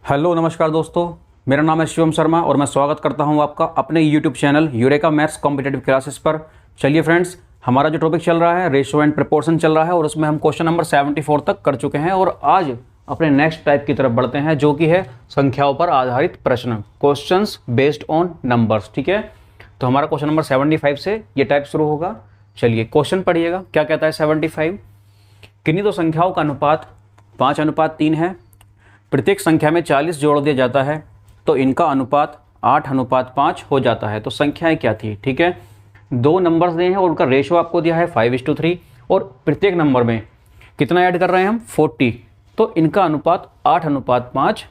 Hello नमस्कार दोस्तों, मेरा नाम है शिवम शर्मा और मैं स्वागत करता हूं आपका अपने YouTube channel eureka maths competitive classes पर। चलिए फ्रेंड्स, हमारा जो टॉपिक चल रहा है रेशियो एंड प्रपोर्शन चल रहा है और उसमें हम क्वेश्चन नंबर 74 तक कर चुके हैं और आज अपने नेक्स्ट टाइप की तरफ बढ़ते हैं जो कि है संख्याओं पर आधारित प्रश्न, क्वेश्चंस बेस्ड ऑन नंबर्स। ठीक है, तो हमारा क्वेश्चन नंबर 75 से ये टाइप शुरू होगा। चलिए क्वेश्चन पढ़िएगा, क्या कहता है 75। किन्हीं दो संख्याओं का अनुपात 5:3 है, प्रत्येक संख्या में 40 जोड़ दिया जाता है तो इनका अनुपात 8:5 हो जाता है। तो संख्याएं क्या थी? ठीक है, दो नंबर्स दिए हैं और उनका रेशो आपको दिया है 5:3 और प्रत्येक नंबर में कितना ऐड कर रहे हैं हम 40, तो इनका अनुपात 8:5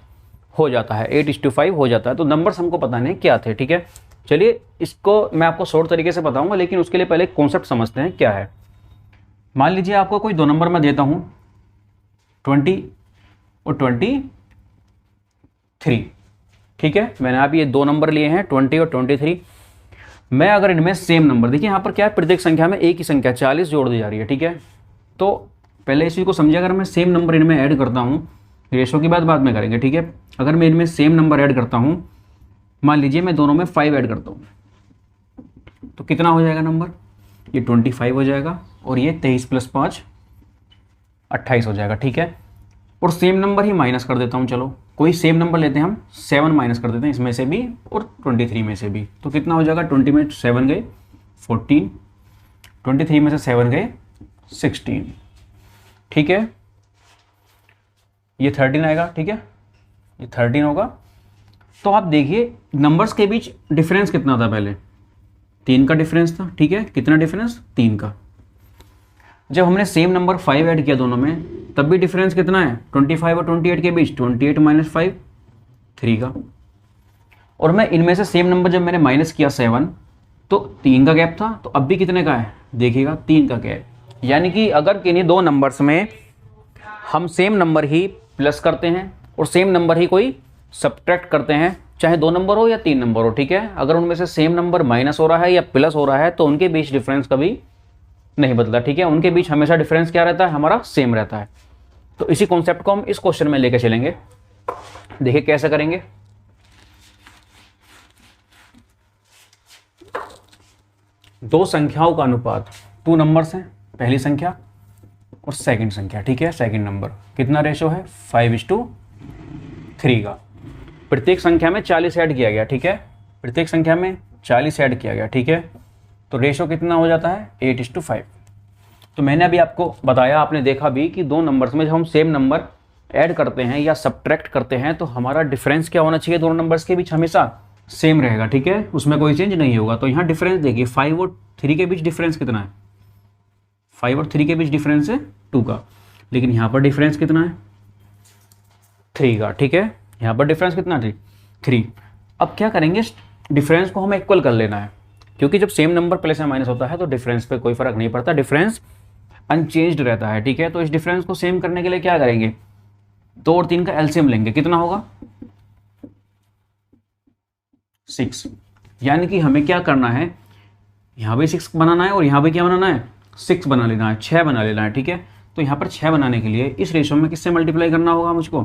हो जाता है, 8:5 हो जाता है। तो नंबर्स हमको पता नहीं क्या थे। ठीक है, चलिए इसको मैं आपको शॉर्ट तरीके से बताऊंगा, लेकिन उसके लिए पहले कॉन्सेप्ट समझते हैं क्या है। मान लीजिए आपको कोई दो नंबर मैं देता हूं 20 और 23। ठीक है, मैंने आप ये दो नंबर लिए हैं 20 और 23। मैं अगर इनमें सेम नंबर, देखिए यहाँ पर क्या है, प्रत्येक संख्या में एक ही संख्या 40 जोड़ दी जा रही है। ठीक है, तो पहले इस चीज़ को समझिए, अगर मैं सेम नंबर इनमें ऐड करता हूँ, रेशो की बात बाद में करेंगे। ठीक है, अगर मैं इनमें सेम नंबर ऐड करता हूँ, मान लीजिए मैं दोनों में 5 ऐड करता हूँ, तो कितना हो जाएगा नंबर? ये 25 हो जाएगा और ये 23 + 5 28 हो जाएगा। ठीक है, और सेम नंबर ही माइनस कर देता हूँ। चलो कोई सेम नंबर लेते हैं हम, 7 माइनस कर देते हैं इसमें से भी और 23 में से भी, तो कितना हो जाएगा? 20 में 7 गए 14, 23 में से 7 गए 16। ठीक है, ये 13 आएगा। ठीक है, ये 13 होगा। तो आप देखिए नंबर्स के बीच डिफरेंस कितना था, पहले 3 का डिफरेंस था। ठीक है, कितना डिफरेंस? 3 का। जब हमने सेम नंबर 5 ऐड किया दोनों में, तब भी डिफरेंस कितना है? 25 और 28 के बीच 28 - 5 3 का। और मैं इनमें से सेम नंबर जब मैंने माइनस किया 7, तो 3 का गैप था, तो अब भी कितने का है? देखिएगा 3 का गैप। यानी कि अगर किन्हीं दो नंबर्स में हम सेम नंबर ही प्लस करते हैं और सेम नंबर ही कोई सब्ट्रैक्ट करते हैं, चाहे 2 नंबर हो या 3 नंबर हो, ठीक है, अगर उनमें से सेम नंबर माइनस हो रहा है या प्लस हो रहा है तो उनके बीच डिफरेंस कभी नहीं बदला। ठीक है, उनके बीच हमेशा डिफरेंस क्या रहता है? हमारा सेम रहता है। तो इसी कॉन्सेप्ट को हम इस क्वेश्चन में लेके चलेंगे। देखिए कैसे करेंगे। दो संख्याओं का अनुपात, 2 नंबर्स हैं, पहली संख्या और सेकंड संख्या। ठीक है, सेकंड नंबर, कितना रेशो है? 5:3 का। प्रत्येक संख्या में 40 ऐड किया गया। ठीक है, प्रत्येक संख्या में 40 ऐड किया गया। ठीक है, तो रेशो कितना हो जाता है? 8:5। तो मैंने अभी आपको बताया, आपने देखा भी कि दो नंबर्स में जब हम सेम नंबर ऐड करते हैं या सब्ट्रैक्ट करते हैं तो हमारा डिफरेंस क्या होना चाहिए? दोनों नंबर्स के बीच हमेशा सेम रहेगा। ठीक है, उसमें कोई चेंज नहीं होगा। तो यहाँ डिफरेंस देखिए, 5 और 3 के बीच डिफरेंस कितना है? 5 और 3 के बीच डिफरेंस है 2 का, लेकिन यहाँ पर डिफरेंस कितना है? 3 का। ठीक है, यहाँ पर डिफरेंस कितना है? 3। अब क्या करेंगे, डिफरेंस को हमें इक्वल कर लेना है, क्योंकि जब सेम नंबर प्लस या माइनस होता है तो डिफरेंस पे कोई फर्क नहीं पड़ता, डिफरेंस अनचेंज्ड रहता है। ठीक है, तो इस डिफरेंस को सेम करने के लिए क्या करेंगे? 2 और 3 का एलसीएम लेंगे, कितना होगा? 6। यानी कि हमें क्या करना है, यहाँ भी 6 बनाना है और यहाँ भी क्या बनाना है? 6 बना लेना है, 6 बना लेना है। ठीक है, तो यहाँ पर 6 बनाने के लिए इस रेशो में किससे मल्टीप्लाई करना होगा मुझको?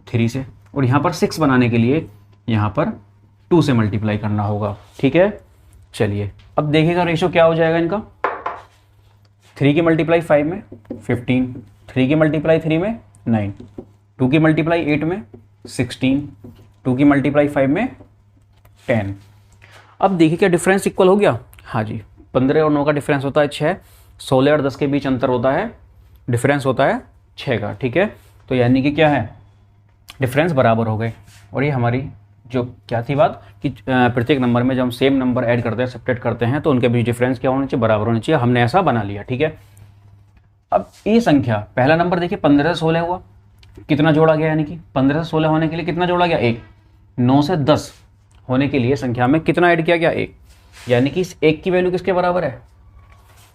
3 से। और यहाँ पर 6 बनाने के लिए यहाँ पर 2 से मल्टीप्लाई करना होगा। ठीक है, चलिए अब देखिएगा रेशो क्या हो जाएगा इनका। 3 की मल्टीप्लाई 5 में 15, 3 की मल्टीप्लाई 3 में 9, 2 की मल्टीप्लाई 8 में 16, 2 की मल्टीप्लाई 5 में 10। अब देखिए क्या डिफरेंस इक्वल हो गया? हाँ जी, 15 और 9 का डिफरेंस होता है 6, 16 और 10 के बीच अंतर होता है, डिफरेंस होता है 6 का। ठीक है, तो यानी कि क्या है, डिफरेंस बराबर हो गए। और ये हमारी जो क्या थी बात कि प्रत्येक नंबर में जब हम सेम नंबर ऐड करते हैं, सब्ट्रैक्ट करते हैं, तो उनके बीच डिफरेंस क्या होना चाहिए? बराबर होना चाहिए। हमने ऐसा बना लिया। ठीक है, अब ये संख्या, पहला नंबर देखिए 15 से 16 हुआ, कितना जोड़ा गया? यानी कि 15 से 16 होने के लिए कितना जोड़ा गया? 1। 9 से 10 होने के लिए संख्या में कितना ऐड किया गया? 1। यानी कि इस 1 की वैल्यू किसके बराबर है?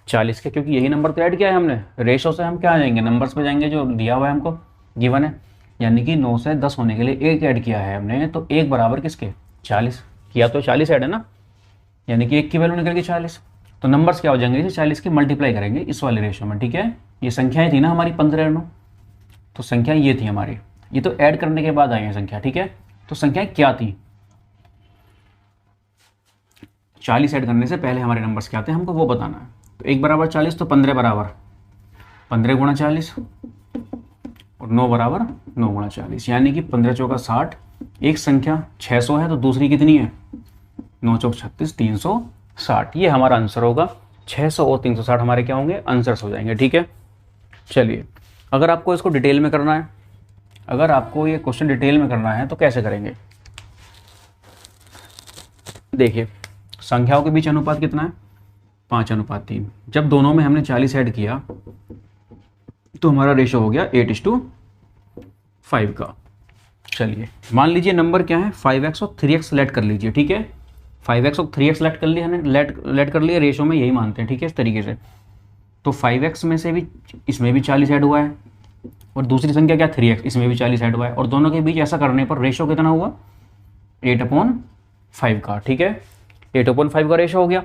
40 के, क्योंकि यही नंबर तो ऐड किया है हमने। रेशो से हम क्या आ जाएंगे? नंबर्स पे जाएंगे जो दिया हुआ है हमको, गिवन है। यानी कि 9 से 10 होने के लिए 1 ऐड किया है हमने, तो 1 बराबर किसके? 40 किया, तो 40 ऐड है ना, यानी कि 1 की वैल्यू निकल गई 40। तो नंबर्स क्या हो जाएंगे? इसे 40 की मल्टीप्लाई करेंगे इस वाले रेशो में। ठीक है, ये संख्याएं थी ना हमारी 15 और 9, तो संख्या ये थी हमारी। ये तो ऐड करने के बाद आई है संख्या, ठीक है। तो संख्याएं क्या थी, 40 ऐड करने से पहले हमारे नंबर्स क्या थे हमको वो बताना है। तो 1 बराबर 40, तो 15 बराबर 15 गुणा 40 और 9 बराबर 9 गुणा 40, यानी कि 15 चौका 60। एक संख्या 600 है तो दूसरी कितनी है, 9 चौक 36, 360। ये हमारा आंसर होगा। 600 और 360 हमारे क्या होंगे, आंसर्स हो जाएंगे, ठीक है। चलिए, अगर आपको इसको डिटेल में करना है, अगर आपको ये क्वेश्चन डिटेल में करना है तो कैसे करेंगे, देखिए संख्याओं के बीच अनुपात कितना है, 5:3। जब दोनों में हमने 40 ऐड किया तो हमारा रेशो हो गया 8:5 का। चलिए मान लीजिए नंबर क्या है, 5x और 3x लेट कर लीजिए, ठीक है। 5x और 3x लेट कर लिया हमने, लेट कर लिया, रेशो में यही मानते हैं, ठीक है, इस तरीके से। तो 5x में से भी इसमें भी 40 ऐड हुआ है और दूसरी संख्या क्या 3x, इसमें भी 40 ऐड हुआ है, और दोनों के बीच ऐसा करने पर रेशो कितना हुआ, 8/5 का, ठीक है। 8/5 का रेशो हो गया।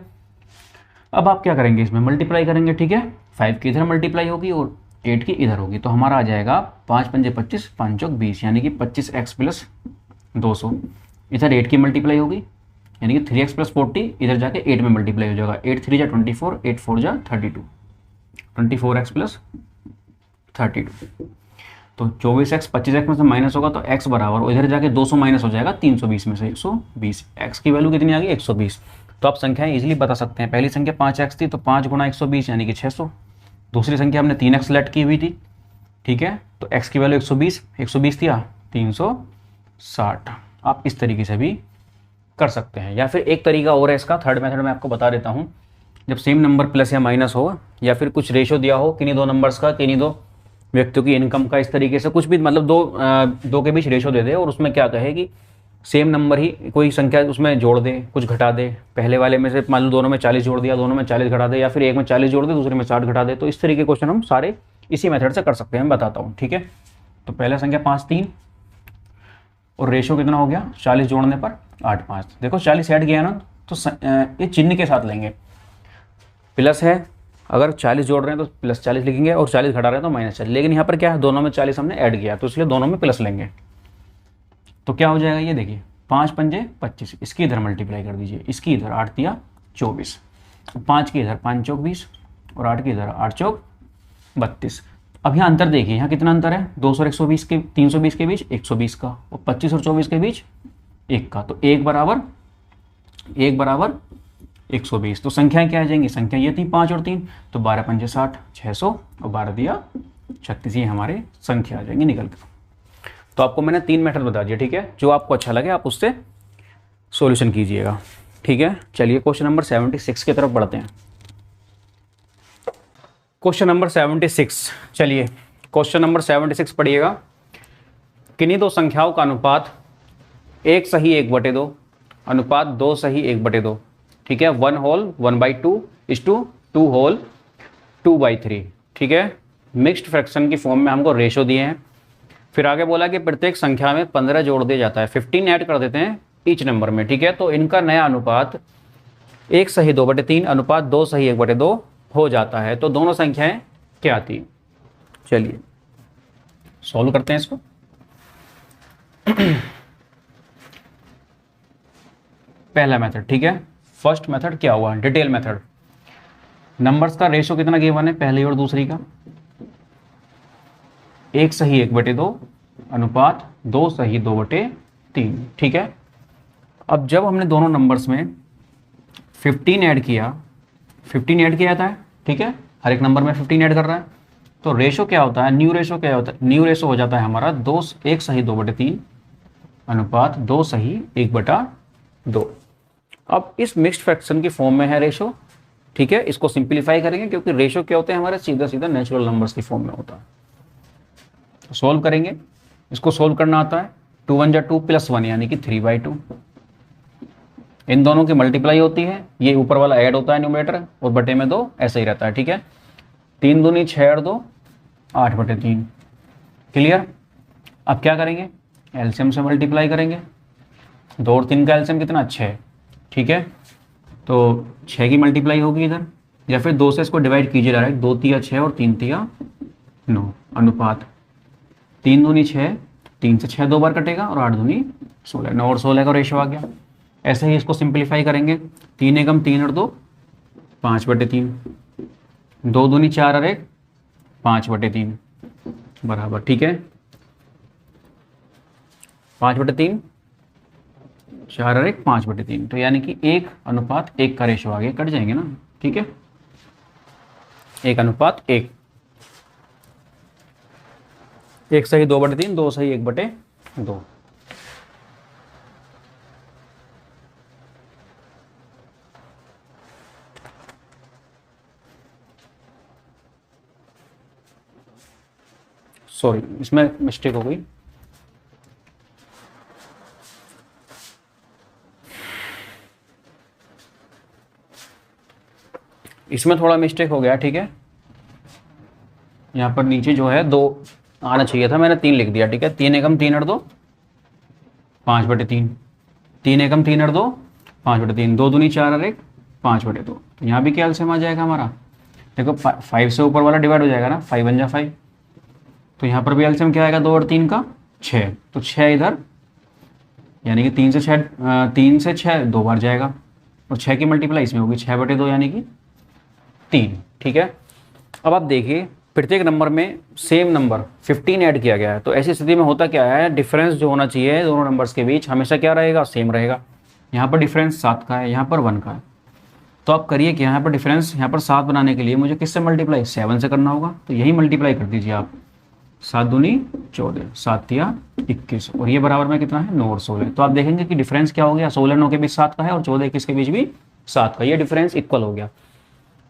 अब आप क्या करेंगे, इसमें मल्टीप्लाई करेंगे, ठीक है। 5 की इधर मल्टीप्लाई होगी और 8 की इधर होगी, तो हमारा आ जाएगा 5 पंजे 25, 5 चौक 20, यानी कि 25x प्लस 200। इधर 8 की मल्टीप्लाई होगी यानी कि 3x प्लस 40, इधर जाके 8 में मल्टीप्लाई हो जाएगा। 8 3 जा 24, 8 4 जा 32, 24x प्लस 32। तो 24x 25x में से माइनस होगा तो x बराबर, इधर जाके 200 माइनस हो जाएगा 320 में से 120। x की वैल्यू कितनी आ गई, 120। तो आप संख्याएं इजीली बता सकते हैं। पहली संख्या 5x थी तो 5 गुणा 120 यानी कि 600। दूसरी संख्या हमने 3x लेट की हुई थी, ठीक है, तो x की वैल्यू 120 थी 360। आप इस तरीके से भी कर सकते हैं। या फिर एक तरीका और है इसका, थर्ड मेथड मैं आपको बता देता हूँ। जब सेम नंबर प्लस या माइनस हो, या फिर कुछ रेशो दिया हो किन्हीं दो नंबर्स का, किन्हीं दो व्यक्तियों की इनकम का, इस तरीके से कुछ भी, मतलब दो के बीच रेशो दे दे और उसमें क्या कहे कि सेम नंबर ही कोई संख्या उसमें जोड़ दे, कुछ घटा दे। पहले वाले में से मान लो दोनों में 40 जोड़ दिया, दोनों में 40 घटा दे, या फिर एक में 40 जोड़ दे दूसरे में 60 घटा दे। तो इस तरीके के क्वेश्चन हम सारे इसी मेथड से कर सकते हैं, मैं बताता हूँ, ठीक है। तो पहला संख्या 5 3 और रेशो कितना हो गया, 40 जोड़ने पर 8 5। देखो 40 ऐड किया ना, तो ये चिन्ह के साथ लेंगे, प्लस है, अगर 40 जोड़ रहे हैं तो प्लस 40 लिखेंगे और 40 घटा रहे हैं तो माइनस 40। लेकिन यहाँ पर क्या है, दोनों में 40 हमने ऐड किया तो इसलिए दोनों में प्लस लेंगे। तो क्या हो जाएगा, ये देखिए 5 पंजे 25, इसकी इधर मल्टीप्लाई कर दीजिए, इसकी इधर 8 तिया 24, 5 की इधर 5 चौक 20 और 8 की इधर 8 चौक 32। अब यहाँ अंतर देखिए, यहाँ कितना अंतर है, 200 और 120 के 320 के बीच 120 का, और 25 और 24 के बीच 1 का, तो 1 बराबर 120। तो संख्याएं क्या आ जाएंगी, संख्या ये थी 5 और 3, तो 12 पंजे 60, 600 और 12 दिया 36, ये हमारे संख्या आ जाएंगी निकल कर। तो आपको मैंने 3 मेथड बता दिया, ठीक है। जो आपको अच्छा लगे आप उससे सॉल्यूशन कीजिएगा, ठीक है। चलिए क्वेश्चन नंबर 76 की तरफ बढ़ते हैं। क्वेश्चन नंबर 76, चलिए क्वेश्चन नंबर 76 पढ़िएगा। किन्हीं दो संख्याओं का अनुपात 1 सही 1/2, अनुपात 2 सही 1/2, ठीक है। 1 होल 1/2 इज टू 2 होल 2/3, ठीक है। मिक्स्ड फ्रैक्शन की फॉर्म में हमको रेशो दिए हैं। फिर आगे बोला कि प्रत्येक संख्या में 15 जोड़ दिया जाता है, 15 ऐड कर देते हैं ईच नंबर में, ठीक है। तो इनका नया अनुपात 1 सही 2/3 अनुपात 2 सही 1/2 हो जाता है। तो दोनों संख्याएं क्या आती, चलिए सॉल्व करते हैं इसको। पहला मेथड, ठीक है। फर्स्ट मेथड क्या हुआ, डिटेल मेथड। नंबर्स का रेशो कितना गिवन है, पहली और दूसरी का 1 सही 1/2 अनुपात 2 सही 2/3, ठीक है। अब जब हमने दोनों नंबर्स में 15 ऐड किया, 15 ऐड किया था, ठीक है, हर एक नंबर में 15 ऐड कर रहा है, तो रेशो क्या होता है, न्यू रेशो क्या होता है, न्यू रेशो हो जाता है हमारा 1 सही 2/3 अनुपात 2 सही 1/2। अब इस मिक्स्ड फ्रैक्शन की फॉर्म में है रेशो, ठीक है। इसको सिंप्लीफाई करेंगे क्योंकि रेशो क्या होते हैं हमारे, सीधा सीधा नेचुरल नंबर्स की फॉर्म में होता है। तो सोल्व करेंगे, इसको सोल्व करना आता है। 2 1 जा 2 प्लस 1 यानी कि 3/2। इन दोनों की मल्टीप्लाई होती है, ये ऊपर वाला ऐड होता है न्यूमरेटर और बटे में 2 ऐसा ही रहता है, ठीक है। 3 दूनी 6 और 2 8/3, क्लियर। अब क्या करेंगे, एलसीएम से मल्टीप्लाई करेंगे। 2 और 3 का एलसीएम कितना, 6, ठीक है। तो 6 की मल्टीप्लाई होगी इधर, या फिर 2 से इसको डिवाइड कीजिए डायरेक्ट, 2 तिया 6 और 3 तिया 9 अनुपात 3 दूनी 6 3 से 6 दो बार कटेगा और 8 दूनी 16, 9 और 16 का रेशो आ गया। ऐसे ही इसको सिंप्लीफाई करेंगे, 3 एकम 3 और 2 5/3, 2 दूनी 4 और 1 5/3 बराबर, ठीक है 5/3, 4 और 1 5/3, तो यानी कि 1:1 का रेशो आ गया, कट जाएंगे ना, ठीक है 1:1, 1 सही 2/3, 2 सही 1/2। सॉरी, इसमें मिस्टेक हो गई, इसमें थोड़ा मिस्टेक हो गया, ठीक है यहाँ पर नीचे जो है 2 आना चाहिए था, मैंने 3 लिख दिया, ठीक है 3 एकम 3 और 2 5/3, 3 एकम 3 और 2 5/3, 2 दूनी 4 और 1 5/2, तो यहाँ भी क्या एलसीएम आ जाएगा हमारा, देखो 5 से ऊपर वाला डिवाइड हो जाएगा ना, 5 बन जा 5, तो यहाँ पर भी एलसीएम क्या आएगा 2 और 3 का 6, तो 6 इधर, यानी कि 3 से 6 दो बार जाएगा और 6 की मल्टीप्लाई इसमें होगी 6/2 यानी कि 3, ठीक है। अब आप देखिए प्रत्येक नंबर में सेम नंबर 15 ऐड किया गया है, तो ऐसी स्थिति में होता क्या है, डिफरेंस जो होना चाहिए दोनों नंबर्स के बीच हमेशा क्या रहेगा, सेम रहेगा। यहाँ पर डिफरेंस 7 का है, यहाँ पर 1 का है, तो आप करिए कि यहाँ पर डिफरेंस यहाँ पर 7 बनाने के लिए मुझे किससे मल्टीप्लाई, 7 से करना होगा, तो यही मल्टीप्लाई कर दीजिए आप, 7 दूनी 14, 7 तिया 21, और ये बराबर में कितना है 9 और 16, तो आप देखेंगे कि डिफरेंस क्या हो गया, 16 9 के बीच 7 का है और 14 21 के बीच भी 7 का, ये डिफरेंस इक्वल हो गया।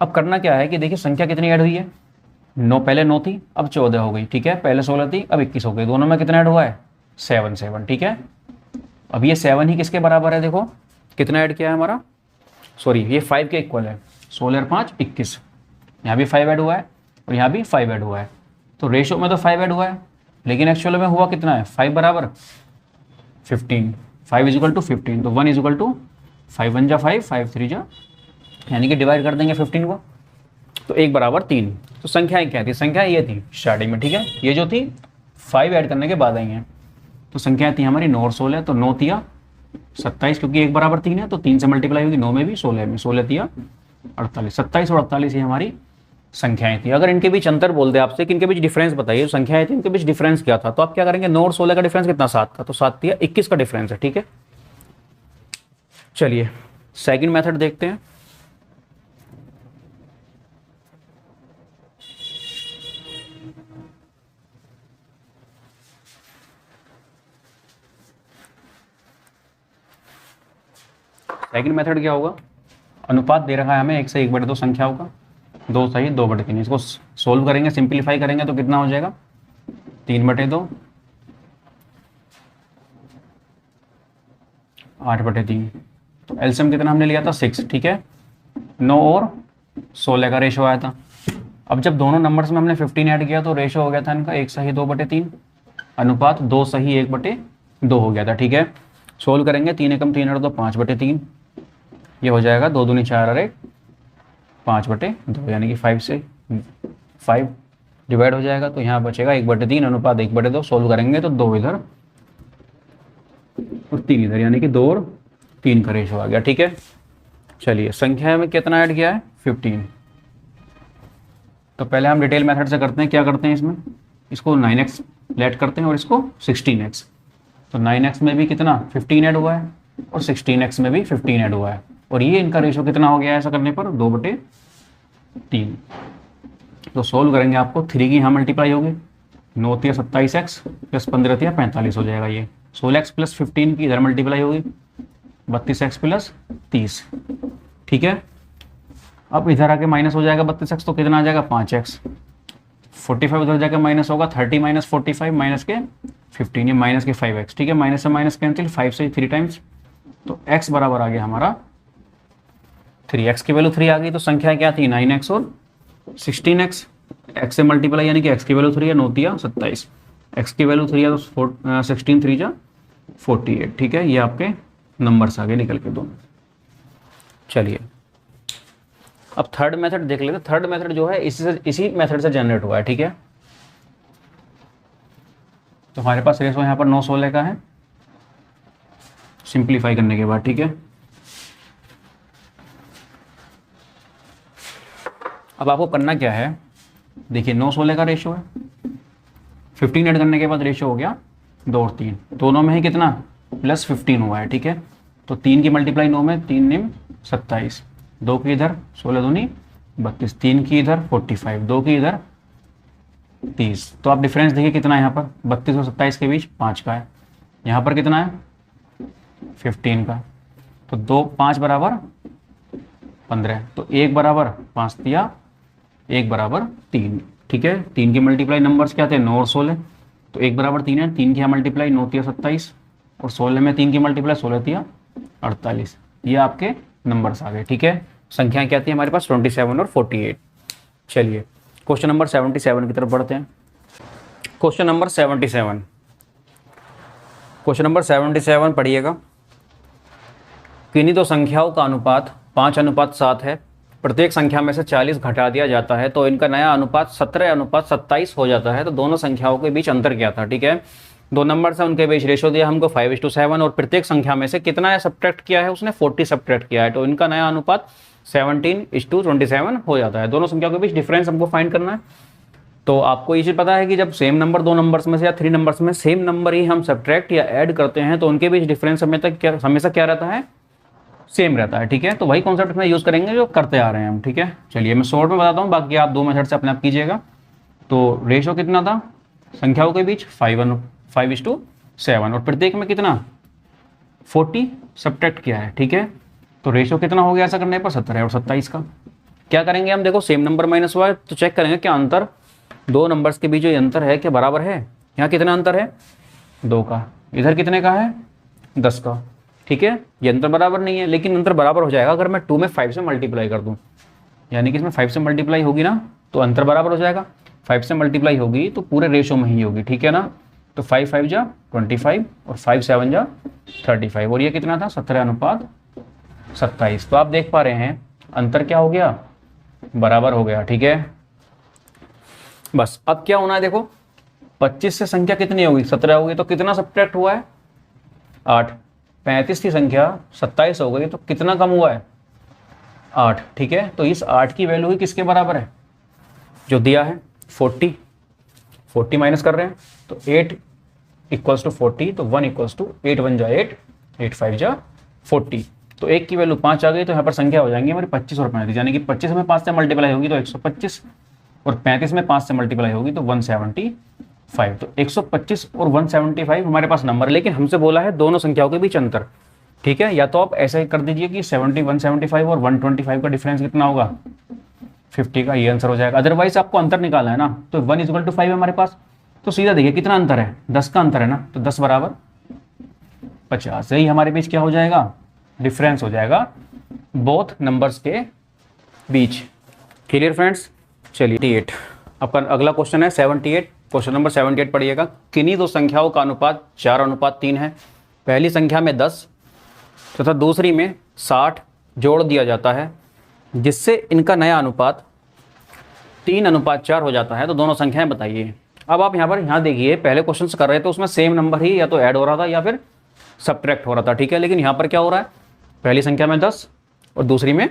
अब करना क्या है कि देखिए संख्या कितनी ऐड हुई है, 9 पहले 9 थी अब 14 हो गई, ठीक है पहले 16 थी अब 21 हो गई, दोनों में कितना ऐड हुआ है 7 7, ठीक है। अब ये 7 ही किसके बराबर है, देखो कितना ऐड किया है हमारा, सॉरी ये 5 के इक्वल है, 16 और 5 21, यहाँ भी 5 ऐड हुआ है और यहाँ भी 5 ऐड हुआ है, तो रेशो में तो 5 ऐड हुआ है, लेकिन एक्चुअल में हुआ कितना है 5 बराबर 15, 5 इज इक्वल टू 15, तो 1 इज इक्वल टू 5 1 जा 5 5 3 जा, यानी कि डिवाइड कर देंगे 15 को, तो 1 बराबर 3। तो संख्याएं क्या थी, संख्या ये थी स्टार्टिंग में, ठीक है ये जो थी 5 ऐड करने के बाद आई हैं, तो संख्याएं थी हमारी 9 और 16, तो 9 तिया 27, क्योंकि 1 बराबर 3 है तो 3 से मल्टीप्लाई होगी, 9 में भी 16 में, 16 तिया 48, 27 और 48 ये हमारी संख्याएं थी। अगर इनके बीच अंतर बोल दे आपसे कि इनके बीच डिफरेंस बताइए, संख्याएं थी इनके बीच डिफरेंस क्या था, तो आप क्या करेंगे, 9 और 16 का डिफरेंस कितना 7 का, तो 7 तिया 21 का डिफरेंस है, ठीक है। चलिए सेकंड मेथड देखते हैं। सेकंड मेथड क्या होगा, अनुपात दे रखा है हमें 1 से 1/2 संख्याओं का, 2 सही 2/3, इसको सोल्व करेंगे सिंप्लीफाई करेंगे तो कितना हो जाएगा 3/2 8/3, तो एलसीएम कितना हमने लिया था 6, ठीक है 9 और 16 का रेशो आया था। अब जब दोनों नंबर्स में हमने 15 ऐड किया तो रेशो हो गया था इनका 1 सही 2/3, अनुपात 2 सही 1/2 हो गया था, ठीक है। सोल्व करेंगे 3 एकम 3 और 2 5/3, ये हो जाएगा 2 दूनी 4 और 1 5/2, यानी कि 5 से 5 डिवाइड हो जाएगा, तो यहाँ बचेगा 1/3 अनुपात 1/2, सोल्व करेंगे तो 2 इधर और 3 इधर, यानी कि 2 और 3 का रेशो आ गया, ठीक है। चलिए संख्या में कितना ऐड किया है 15, तो पहले हम डिटेल मेथड से करते हैं, क्या करते हैं इसमें, इसको 9x लेट करते हैं और इसको 16x, तो 9x में भी कितना 15 ऐड हुआ है और 16x में भी 15 ऐड हुआ है, और ये इनका रेशो कितना हो गया है ऐसा करने पर 2/3, तो सोल्व करेंगे आपको 3 की यहाँ मल्टीप्लाई होगी, 9 तिया 27x प्लस 15 तिया 45 हो जाएगा, ये 16x प्लस 15 की इधर मल्टीप्लाई होगी 32x प्लस 30, ठीक है। अब इधर आके माइनस हो जाएगा 32x, तो कितना आ जाएगा 5x, 45 उधर जाके माइनस होगा 30 माइनस 45 माइनस के 15, ये माइनस के 5x, ठीक है माइनस से माइनस कैंसिल, 5 से 3 टाइम्स, तो x बराबर आ गया हमारा 3, x की वैल्यू 3 आ गई, तो संख्या क्या थी 9x और 16x, x से मल्टीप्लाई यानी कि x की वैल्यू 3 है 9 तिया 27, x की वैल्यू 3 है तो 16 3 जा 48, ठीक है। ये आपके नंबर्स आगे निकल के दोनों। चलिए अब थर्ड मेथड देख लेते हैं। थर्ड मेथड जो है इसी मेथड से जनरेट हुआ है, ठीक है। तो हमारे पास रेशो यहाँ पर 9/16 का है सिंप्लीफाई करने के बाद, ठीक है। अब आपको करना क्या है, देखिए 9/16 का रेशो है, 15 ऐड करने के बाद रेशो हो गया 2 और 3, दोनों में ही कितना +15 हुआ है, ठीक है। तो 3 की मल्टीप्लाई 9 में 3 निम 27, 2 की इधर 16 दूनी 32, 3 की इधर 45, 2 की इधर 30। तो आप डिफरेंस देखिए कितना है यहाँ पर, 32 और 27 के बीच 5 का है, यहाँ पर कितना है 15 का। तो 2 5 बराबर 15, तो 1 बराबर 5 दिया, 1 बराबर 3, ठीक है। 3 की मल्टीप्लाई नंबर्स क्या थे 9 और 16, तो 1 बराबर 3 है, 3 की मल्टीप्लाई 9 तिया 27 और 16 में 3 की मल्टीप्लाई 16 तिया 48। ये आपके नंबर्स आ गए, ठीक है। संख्याएं क्या थी हमारे पास 27 और 48। चलिए क्वेश्चन नंबर 77 की तरफ बढ़ते हैं। क्वेश्चन नंबर 77, क्वेश्चन नंबर 77 पढ़िएगा। किन्हीं दो संख्याओं का अनुपात 5:7 है, प्रत्येक संख्या में से 40 घटा दिया जाता है तो इनका नया अनुपात 17:27 हो जाता है। तो दोनों संख्याओं के बीच अंतर क्या था, ठीक है। दो नंबर से उनके बीच रेशो दिया हमको 5:7 और प्रत्येक संख्या में से कितना सब्ट्रैक्ट किया है उसने 40 सब्ट्रैक्ट किया है, तो इनका नया अनुपात 17:27 हो जाता है। दोनों संख्याओं के बीच डिफरेंस हमको फाइंड करना है। तो आपको ये चीज़ पता है कि जब सेम नंबर दो नंबर्स में से या 3 नंबर्स में सेम नंबर ही हम सब्ट्रैक्ट या ऐड करते हैं तो उनके बीच डिफरेंस हमेशा क्या रहता है, सेम रहता है, ठीक है। तो वही कॉन्सेप्ट में यूज़ करेंगे जो करते आ रहे हैं हम, ठीक है। चलिए मैं शॉर्ट में बताता हूँ, बाकी आप 2 मेथड से अपने आप कीजिएगा। तो रेशो कितना था संख्याओं के बीच 5:7 और प्रत्येक में कितना 40 सब्ट्रैक्ट किया है, ठीक है। तो रेशो कितना हो गया ऐसा करने पर 17 और 27 का। क्या करेंगे हम, देखो सेम नंबर माइनस हुआ है तो चेक करेंगे क्या अंतर दो नंबर्स के बीच जो अंतर है क्या बराबर है। यहाँ कितना अंतर है 2 का, इधर कितने का है 10 का, ठीक है। ये अंतर बराबर नहीं है लेकिन अंतर बराबर हो जाएगा अगर मैं 2 में 5 से मल्टीप्लाई कर दूँ, यानी कि इसमें 5 से मल्टीप्लाई होगी ना तो अंतर बराबर हो जाएगा। 5 से मल्टीप्लाई होगी तो पूरे रेशो में ही होगी, ठीक है ना। तो 5 5 जा 25 और 5 7 जा 35 और ये कितना था 17:27। तो आप देख पा रहे हैं अंतर क्या हो गया, बराबर हो गया, ठीक है। बस अब क्या होना है, देखो 25 से संख्या कितनी होगी 17 होगी तो कितना सब्ट्रैक्ट हुआ है 8। 35 की संख्या 27 हो गई तो कितना कम हुआ है 8, ठीक है। तो इस 8 की वैल्यू ही किसके बराबर है जो दिया है 40 माइनस कर रहे हैं तो 8 = 40, तो 1 = 8 1 जा 8 8 5 जा 40। तो 1 की वैल्यू 5 आ गई तो यहाँ पर संख्या हो जाएंगी हमारी 25 और 35, यानी कि 25 में 5 से मल्टीप्लाई होगी तो 125 और 35 में 5 से मल्टीप्लाई होगी तो 175। तो 125 और 175 हमारे पास नंबर, लेकिन हमसे बोला है दोनों संख्याओं के बीच अंतर, ठीक है। या तो आप ऐसे कर दीजिए कि 70 175 और 125 का डिफरेंस कितना होगा 50 का, ये आंसर हो जाएगा। अदरवाइज आपको अंतर निकालना है ना, तो 1 = 5 है हमारे पास, तो सीधा देखिए कितना अंतर है 10 का अंतर है ना, तो 10 बराबर 50, यही हमारे बीच क्या हो जाएगा डिफरेंस हो जाएगा बोथ नंबर्स के बीच। Clear friends. चलिए 78 आपका अगला क्वेश्चन है 78। क्वेश्चन नंबर 78 पढ़िएगा। किन्हीं दो संख्याओं का अनुपात 4:3 है, पहली संख्या में 10 तथा दूसरी में 60 जोड़ दिया जाता है जिससे इनका नया अनुपात 3:4 हो जाता है। तो दोनों संख्याएं बताइए। अब आप यहाँ देखिए, पहले क्वेश्चन कर रहे थे उसमें सेम नंबर ही या तो ऐड हो रहा था या फिर सब्ट्रैक्ट हो रहा था, ठीक है। लेकिन यहाँ पर क्या हो रहा है, पहली संख्या में 10 और दूसरी में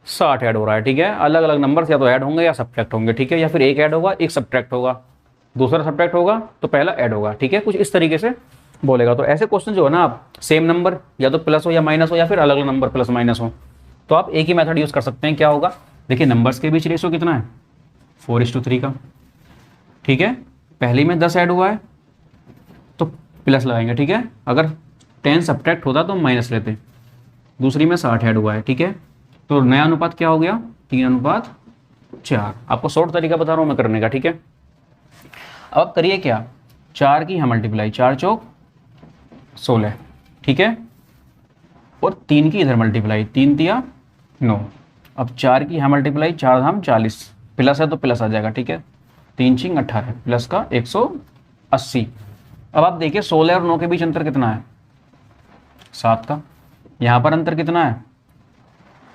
60 ऐड हो रहा है, ठीक है। अलग अलग नंबर या तो ऐड होंगे या सब्ट्रैक्ट होंगे, ठीक है। या फिर एक ऐड होगा एक सब्ट्रैक्ट होगा, दूसरा सब्ट्रैक्ट होगा तो पहला ऐड होगा, ठीक है। कुछ इस तरीके से बोलेगा। तो ऐसे क्वेश्चन जो है ना, आप सेम नंबर या तो प्लस हो या माइनस हो या फिर अलग अलग नंबर प्लस माइनस हो, तो आप एक ही मेथड यूज़ कर सकते हैं। क्या होगा, देखिए नंबर्स के बीच रेशो कितना है 4:3 का, ठीक है। पहली में 10 ऐड हुआ है तो प्लस लगाएंगे, ठीक है। अगर 10 सब्ट्रैक्ट होता तो माइनस लेते। दूसरी में 60 ऐड हुआ है, ठीक है। तो नया अनुपात क्या हो गया 3:4। आपको शॉर्ट तरीका बता रहा हूँ मैं करने का, ठीक है। अब आप करिए क्या, 4 की यहाँ मल्टीप्लाई, 4 चौक 16, ठीक है। और 3 की इधर मल्टीप्लाई, 3 तिया 9। अब 4 की यहाँ मल्टीप्लाई, 4 धाम 40, प्लस है तो प्लस आ जाएगा, ठीक है। 3 छिंग 18 प्लस का 180। अब आप देखिए 16 और 9 के बीच अंतर कितना है 7 का। यहाँ पर अंतर कितना है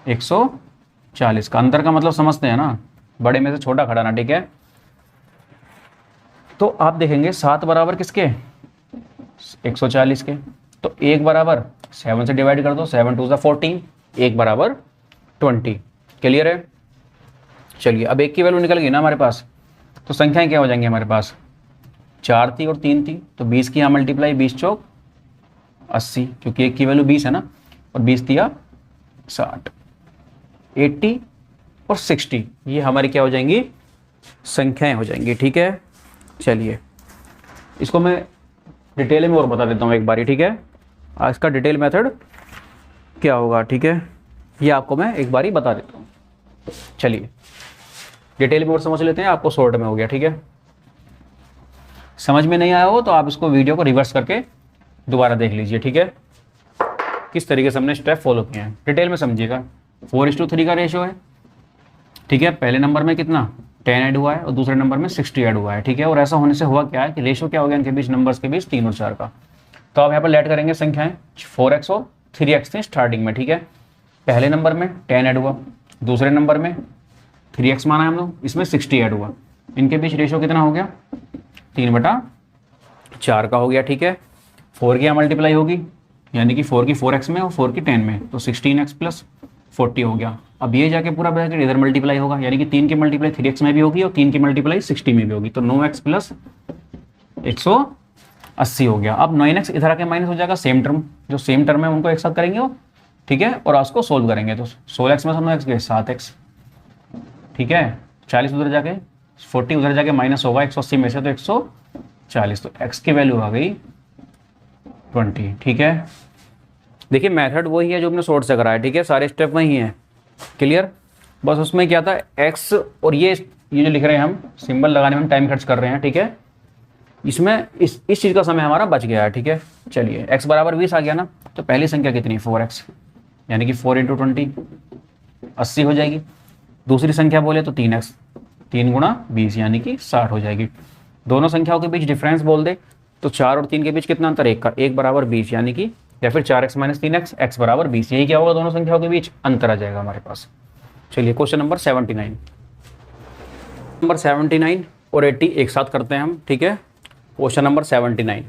140 का। अंतर का मतलब समझते हैं ना, बड़े में से छोटा घटाना, ठीक है। तो आप देखेंगे 7 बराबर किसके, 140 के। तो 1 बराबर 7 से डिवाइड कर दो, 7 2 14, 1 बराबर 20। क्लियर है। चलिए अब 1 की वैल्यू निकल गई ना हमारे पास, तो संख्याएं क्या हो जाएंगी हमारे पास, 4 थी और 3 थी, तो 20 की यहाँ मल्टीप्लाई, 20 चौक 80, क्योंकि 1 की वैल्यू 20 है ना, और 20 दिया 60, 80 और 60, ये हमारी क्या हो जाएंगी, संख्याएं हो जाएंगी। ठीक है। चलिए इसको मैं डिटेल में और बता देता हूँ एक बारी। ठीक है, आज का डिटेल मेथड क्या होगा, ठीक है, ये आपको मैं एक बारी बता देता हूँ। चलिए डिटेल में और समझ लेते हैं, आपको शॉर्ट में हो गया। ठीक है, समझ में नहीं आया हो तो आप इसको वीडियो को रिवर्स करके दोबारा देख लीजिए। ठीक है, किस तरीके से हमने स्टेप फॉलो किए हैं डिटेल में समझिएगा। 4:3 का रेशो है। ठीक है, पहले नंबर में कितना 10 ऐड हुआ है और दूसरे नंबर में 60 ऐड हुआ है। ठीक है, और ऐसा होने से हुआ क्या है कि रेशो क्या हो गया इनके बीच, नंबर्स के बीच 3 और 4 का। तो आप यहाँ पर लेट करेंगे संख्याएं, 4x और 3x थे स्टार्टिंग में। ठीक है, पहले नंबर में 10 ऐड हुआ, दूसरे नंबर में 3x माना है हम लोग, इसमें 60 ऐड हुआ। इनके बीच रेशो कितना हो गया, 3/4 का हो गया। ठीक है, 4 की यहाँ मल्टीप्लाई होगी, यानी कि 4 की 4x में और 4 की 10 में, तो 16x प्लस 40 हो गया। अब ये जाके पूरा ब्रैकेट इधर मल्टीप्लाई होगा, यानी कि 3 की मल्टीप्लाई 3x में भी होगी और 3 की मल्टीप्लाई 60 में भी होगी, तो 9x प्लस 180 हो गया। अब 9x इधर आके माइनस हो जाएगा, सेम टर्म, जो सेम टर्म है उनको एक साथ करेंगे वो। ठीक है, और उसको सोल्व करेंगे, तो 16x में से 9x गए 7x। ठीक है, 40 उधर जाके 40 उधर जाके माइनस होगा 180 में से, तो 140, तो x की वैल्यू आ गई 20। ठीक है, देखिए मेथड वही है जो हमने शॉर्ट से कराया। ठीक है, सारे स्टेप वही हैं। क्लियर, बस उसमें क्या था x, और ये जो लिख रहे हैं हम सिंबल लगाने में हम टाइम खर्च कर रहे हैं। ठीक है, इसमें इस चीज़ का समय हमारा बच गया है। ठीक है, चलिए x बराबर 20 आ गया ना, तो पहली संख्या कितनी 4x, यानी कि 4 × 20 80 हो जाएगी। दूसरी संख्या बोले तो 3x, 3 × 20 यानी कि 60 हो जाएगी। दोनों संख्याओं के बीच डिफरेंस बोल दे तो 4 और 3 के बीच कितना अंतर, 1 का, 1 बराबर 20, यानी कि या फिर 4x - 3x, x बराबर 20, यही क्या होगा, दोनों संख्याओं के बीच अंतर आ जाएगा हमारे पास। चलिए क्वेश्चन नंबर 79 और 80 एक साथ करते हैं हम। ठीक है, क्वेश्चन नंबर 79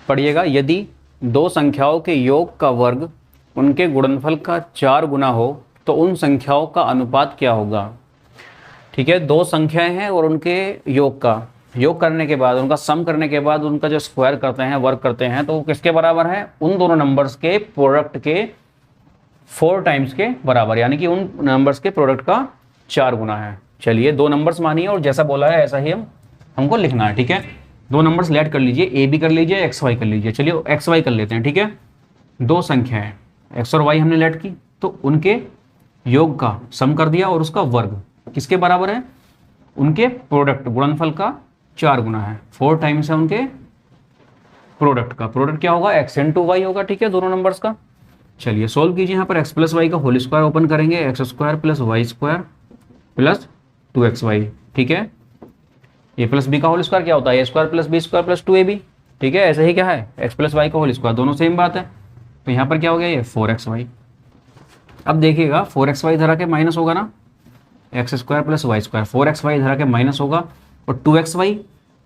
पढ़िएगा। यदि दो संख्याओं के योग का वर्ग उनके गुणनफल का 4 गुना हो तो उन संख्याओं का अनुपात क्या होगा। ठीक है, दो संख्याएं हैं और उनके योग करने के बाद, उनका सम करने के बाद उनका जो स्क्वायर करते हैं, वर्ग करते हैं, तो वो किसके बराबर है, उन दोनों नंबर्स के प्रोडक्ट के 4 टाइम्स के बराबर, यानी कि उन नंबर्स के प्रोडक्ट का 4 गुना है। चलिए दो नंबर्स मानिए और जैसा बोला है ऐसा ही हमको लिखना है। ठीक है, दो नंबर्स लेट कर लीजिए, ए बी कर लीजिए, एक्स वाई कर लीजिए। चलिए एक्स वाई कर लेते हैं। ठीक है, दो संख्याएं एक्स और वाई हमने लेट की, तो उनके योग का सम कर दिया और उसका वर्ग किसके बराबर है, उनके प्रोडक्ट गुणनफल का 4 गुना है। 4 टाइम्स है उनके प्रोडक्ट का, प्रोडक्ट क्या होगा, एक्स × वाई होगा। ठीक है, दोनों नंबर्स का। चलिए सोल्व कीजिए। यहाँ पर एक्स प्लस वाई का होल स्क्वायर ओपन करेंगे, X square plus Y square plus 2xy। ठीक है, ए प्लस बी का होल स्क्वायर क्या होता है, A square plus B square plus 2ab। ठीक है, ऐसे ही क्या है, एक्स प्लस वाई का होल स्क्वायर, दोनों सेम बात है। तो यहाँ पर क्या हो गया, ये 4xy। अब देखिएगा 4xy इधर आके माइनस होगा ना, x square plus Y square, 4xy इधर आके माइनस होगा और 2xy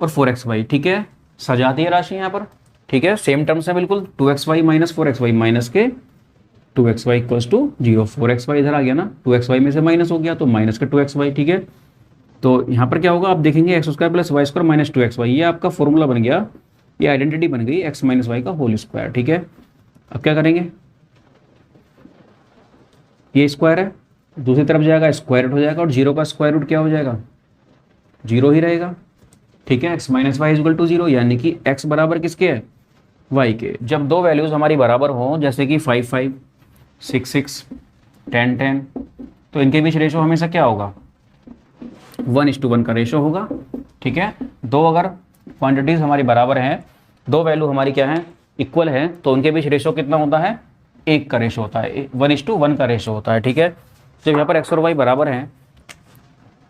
और 4xy। ठीक है, सजाती है राशि यहाँ पर। ठीक है, सेम टर्म्स है बिल्कुल, 2xy - 4xy माइनस के 2xy = 0। 4xy इधर आ गया ना, 2xy में से माइनस हो गया तो माइनस के 2xy। ठीक है, तो यहाँ पर क्या होगा, आप देखेंगे x square plus Y square minus 2xy, ये आपका फॉर्मूला बन गया, ये आइडेंटिटी बन गई x - y का होल स्क्वायर। ठीक है, अब क्या करेंगे, ये स्क्वायर है, दूसरी तरफ जाएगा स्क्वायर रूट हो जाएगा और 0 का स्क्वायर रूट क्या हो जाएगा, 0 ही रहेगा। ठीक है, x - y = 0, यानी कि x बराबर किसके है, y के। जब दो वैल्यूज हमारी बराबर हों, जैसे कि 5 5, 6 6, 10 10, तो इनके बीच रेशो हमेशा क्या होगा, 1:1 का रेशो होगा। ठीक है, दो अगर क्वांटिटीज हमारी बराबर हैं, दो वैल्यू हमारी क्या है, इक्वल है, तो उनके बीच रेशो कितना होता है, 1 का रेशो होता है, 1:1 का रेशो होता है। ठीक है, जब यहाँ पर x और y बराबर हैं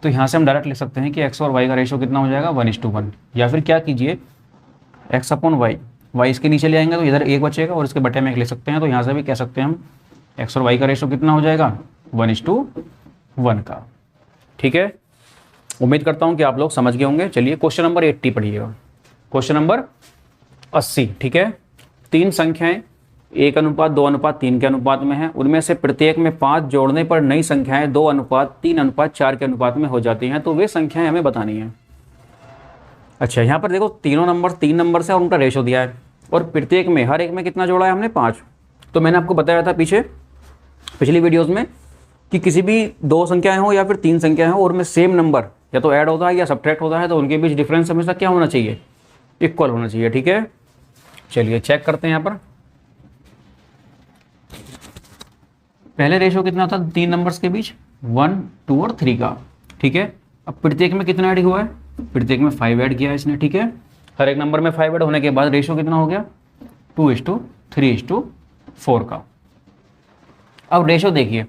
तो यहाँ से हम डायरेक्ट लिख सकते हैं कि x और y का रेशो कितना हो जाएगा, 1:1। या फिर क्या कीजिए, x/y, y इसके नीचे ले आएंगे तो इधर 1 बचेगा और इसके बटे में 1 लिख सकते हैं, तो यहाँ से भी कह सकते हैं हम x और y का रेशो कितना हो जाएगा, 1:1 का। ठीक है, उम्मीद करता हूं कि आप लोग समझ गए होंगे। चलिए क्वेश्चन नंबर 80 पढ़िएगा। क्वेश्चन नंबर 80, ठीक है। 3 संख्याएं 1:2:3 के अनुपात में है, उनमें से प्रत्येक में 5 जोड़ने पर नई संख्याएं 2:3:4 के अनुपात में हो जाती हैं, तो वे संख्याएं हमें बतानी है। अच्छा, यहाँ पर देखो तीनों नंबर 3 नंबर से और उनका रेशो दिया है, और प्रत्येक में हर एक में कितना जोड़ा है हमने 5। तो मैंने आपको बताया था पिछली वीडियोस में कि किसी भी 2 संख्याएं हो या फिर 3 संख्याएं हो और उनमें सेम नंबर या तो ऐड होता है या सब्ट्रैक्ट होता है, तो उनके बीच डिफरेंस हमेशा क्या होना चाहिए, इक्वल होना चाहिए, ठीक है। चलिए चेक करते हैं। यहाँ पर पहले रेशो कितना था 3 नंबर्स के बीच, 1, 2 और 3 का, ठीक है। अब प्रत्येक में कितना ऐड हुआ है, प्रत्येक में 5 ऐड किया है इसने, ठीक है। हर एक नंबर में 5 ऐड होने के बाद रेशो कितना हो गया 2:3:4 का। अब रेशो देखिए,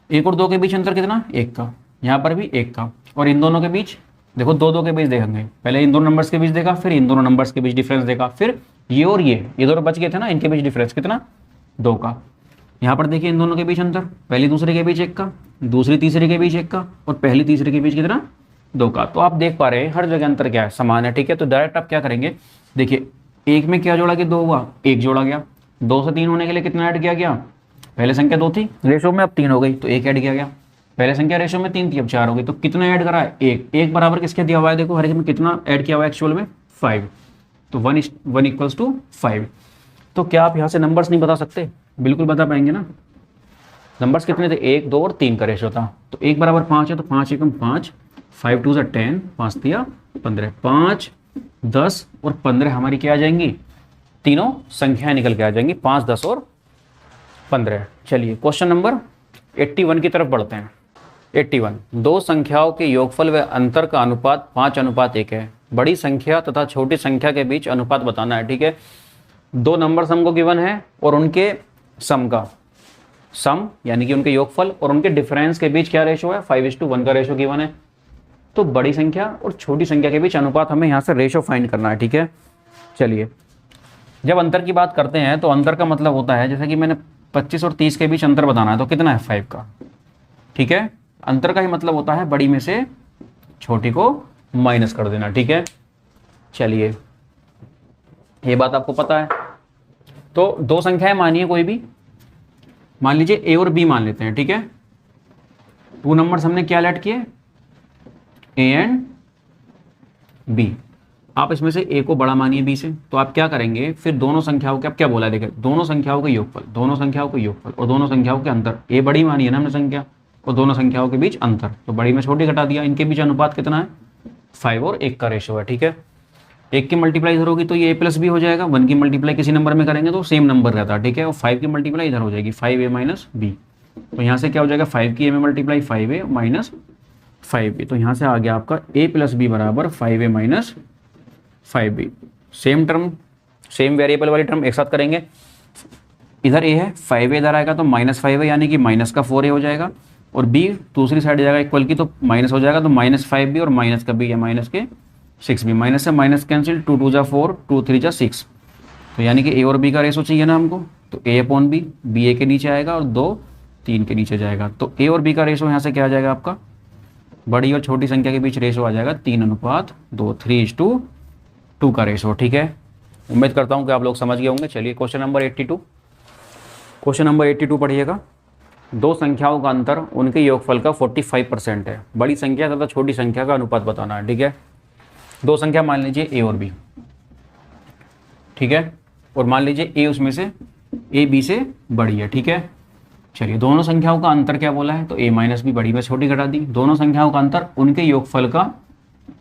1 और 2 के बीच अंतर कितना, 1 का, यहाँ पर भी 1 का, और इन दोनों के बीच देखो 2 के बीच देखेंगे, पहले इन दोनों नंबर्स के बीच देखा, फिर इन दोनों नंबर्स के बीच डिफरेंस देखा, फिर ये और ये दोनों बच गए थे ना, इनके बीच डिफरेंस कितना 2 का। यहाँ पर देखिए इन दोनों के बीच अंतर, पहली दूसरे के बीच 1 का, दूसरी तीसरे के बीच 1 का, और पहली तीसरे के बीच कितना 2 का। तो आप देख पा रहे हैं हर जगह अंतर क्या है, समान है, ठीक है। तो डायरेक्ट आप क्या करेंगे, देखिए 1 में क्या जोड़ा कि 2 हुआ, 1 जोड़ा गया, 2 से 3 होने के लिए कितना ऐड किया गया, पहले संख्या 2 थी रेशो में, अब 3 हो गई तो 1 ऐड किया गया, पहले संख्या रेशो में 3 थी अब 4 हो गई, तो कितना ऐड करा है 1 बराबर किसके दिया हुआ है, देखो हर एक में कितना ऐड किया हुआ है एक्चुअल में 5, तो 1:5। तो क्या आप यहाँ से नंबर्स नहीं बता सकते, बिल्कुल बता पाएंगे ना। नंबर्स कितने थे, 1, 2 और 3 का रेशो था, तो 1 बराबर 5 है, तो 5 एकम 5, 5 2 10, 5 3 15, 5 10 और 15 हमारी क्या आ जाएंगी, तीनों संख्याएं निकल के आ जाएंगी, 5 10 और 15। चलिए क्वेश्चन नंबर 81 की तरफ बढ़ते हैं। 81, 2 संख्याओं के योगफल व अंतर का अनुपात 5:1 है, बड़ी संख्या तथा छोटी संख्या के बीच अनुपात बताना है, ठीक है। 2 नंबर हमको गिवन है और उनके सम का सम यानी कि उनके योगफल और उनके डिफरेंस के बीच क्या रेशो है, 5:1 का रेशो गिवन है। तो बड़ी संख्या और छोटी संख्या के बीच अनुपात हमें यहाँ से रेशो फाइंड करना है, ठीक है। चलिए, जब अंतर की बात करते हैं तो अंतर का मतलब होता है, जैसे कि मैंने 25 और 30 के बीच अंतर बताना है, तो कितना है 5 का, ठीक है। अंतर का ही मतलब होता है बड़ी में से छोटी को माइनस कर देना, ठीक है। चलिए, ये बात आपको पता है। तो 2 संख्याएं मानिए कोई भी, मान लीजिए ए और बी मान लेते हैं, ठीक है। 2 नंबर्स हमने क्या लेट किए, ए एंड बी। आप इसमें से ए को बड़ा मानिए बी से, तो आप क्या करेंगे, फिर दोनों संख्याओं के, अब क्या बोला है देखिए, दोनों संख्याओं के योगफल, दोनों संख्याओं के योगफल और दोनों संख्याओं के अंतर, ए बड़ी मानी है ना हमने संख्या, और दोनों संख्याओं के बीच अंतर, तो बड़ी में छोटी घटा दिया, इनके बीच अनुपात कितना है 5 और 1 का रेशो है, ठीक है। 1 की मल्टीप्लाई इधर होगी तो ये a प्लस बी हो जाएगा, 1 की मल्टीप्लाई किसी नंबर में करेंगे तो सेम नंबर रहता है, ठीक है। और 5 की मल्टीप्लाई इधर हो जाएगी 5a माइनस बी, तो यहाँ से क्या हो जाएगा 5 की a में मल्टीप्लाई 5a माइनस 5b, तो यहाँ से आ गया आपका a प्लस बी बराबर 5a minus 5b। Same term, same variable वाली टर्म एक साथ करेंगे, इधर a है 5a इधर आएगा तो माइनस 5 है, यानी कि माइनस का 4a हो जाएगा, और b दूसरी साइड जाएगा इक्वल की तो माइनस हो जाएगा, तो माइनस 5b और माइनस का b है माइनस के 6b, माइनस से माइनस कैंसिल, 2 2 जा 4, 2 3 जा 6, तो यानी कि a और b का रेशो चाहिए ना हमको, तो a/b, b a के नीचे आएगा और 2 3 के नीचे जाएगा, तो a और b का रेशो यहाँ से क्या आ जाएगा आपका, बड़ी और छोटी संख्या के बीच रेशो आ जाएगा 3:2, 3:2 का रेशो, ठीक है। उम्मीद करता हूँ कि आप लोग समझ गए होंगे। चलिए क्वेश्चन नंबर 82, क्वेश्चन नंबर 82 पढ़िएगा। 2 संख्याओं का अंतर उनके योगफल का 45% है, बड़ी संख्या तथा छोटी संख्या का अनुपात बताना है, ठीक है। 2 संख्या मान लीजिए ए और बी, ठीक है, और मान लीजिए ए उसमें से ए बी से बड़ी है, ठीक है। चलिए, दोनों संख्याओं का अंतर क्या बोला है, तो a माइनस बी, बड़ी में छोटी घटा दी, दोनों संख्याओं का अंतर उनके योगफल का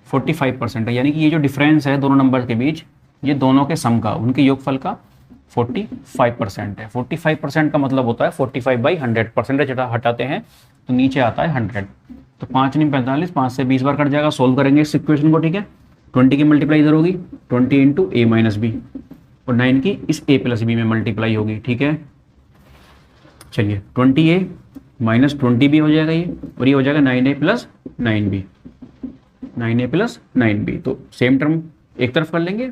45% है, यानी कि ये जो डिफरेंस है दोनों नंबर के बीच, ये दोनों के सम का, उनके योगफल का 45% है। 45% का मतलब होता है 45/100, परसेंटेज हटाते हैं तो नीचे आता है 100, तो 5 नहीं 45, 5 से 20 बार कट जाएगा, सोल्व करेंगे इस इक्वेशन को, ठीक है। 20 की मल्टीप्लाई इधर होगी 20 इंटू a माइनस बी, और 9 की इस a प्लस बी में मल्टीप्लाई होगी, ठीक है। चलिए, 20a माइनस 20b हो जाएगा ये, और ये हो जाएगा 9a plus 9b, 9a plus 9b, तो सेम टर्म एक तरफ कर लेंगे।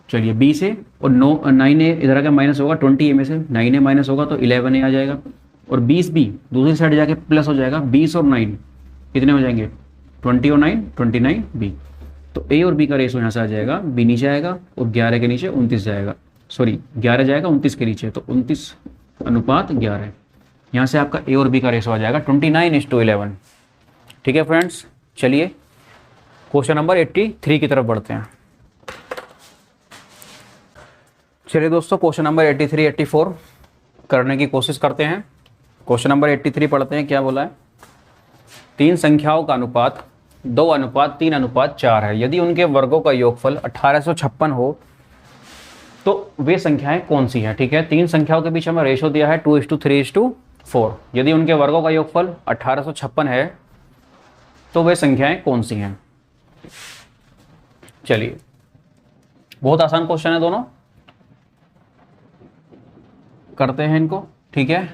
चलिए, b से और 9a इधर आके माइनस होगा, 20a में से 9a माइनस होगा तो 11a आ जाएगा, और 20b दूसरी साइड जाके प्लस हो जाएगा, 20 और 9 कितने हो जाएंगे 20 और 9 29 बी। तो ए और बी का रेशो यहाँ से आ जाएगा, बी नीचे आएगा और 11 के नीचे 29 जाएगा, सॉरी 11 जाएगा 29 के नीचे, तो 29:11। यहाँ से आपका ए और बी का रेशो आ जाएगा 29:11। ठीक है फ्रेंड्स, चलिए क्वेश्चन नंबर 83 की तरफ बढ़ते हैं। चलिए दोस्तों, क्वेश्चन नंबर 83 84 करने की कोशिश करते हैं। क्वेश्चन नंबर 83 पढ़ते हैं, क्या बोला है। 3 संख्याओं का अनुपात 2:3:4 है। यदि उनके वर्गों का योगफल 1856 हो तो वे संख्याएं कौन सी हैं। ठीक है, 3 संख्याओं के बीच हमें रेशो दिया है 2:3:4। यदि उनके वर्गों का योगफल 1856 है तो वे संख्याएं कौन सी हैं। चलिए, बहुत आसान क्वेश्चन है, दोनों करते हैं इनको। ठीक है,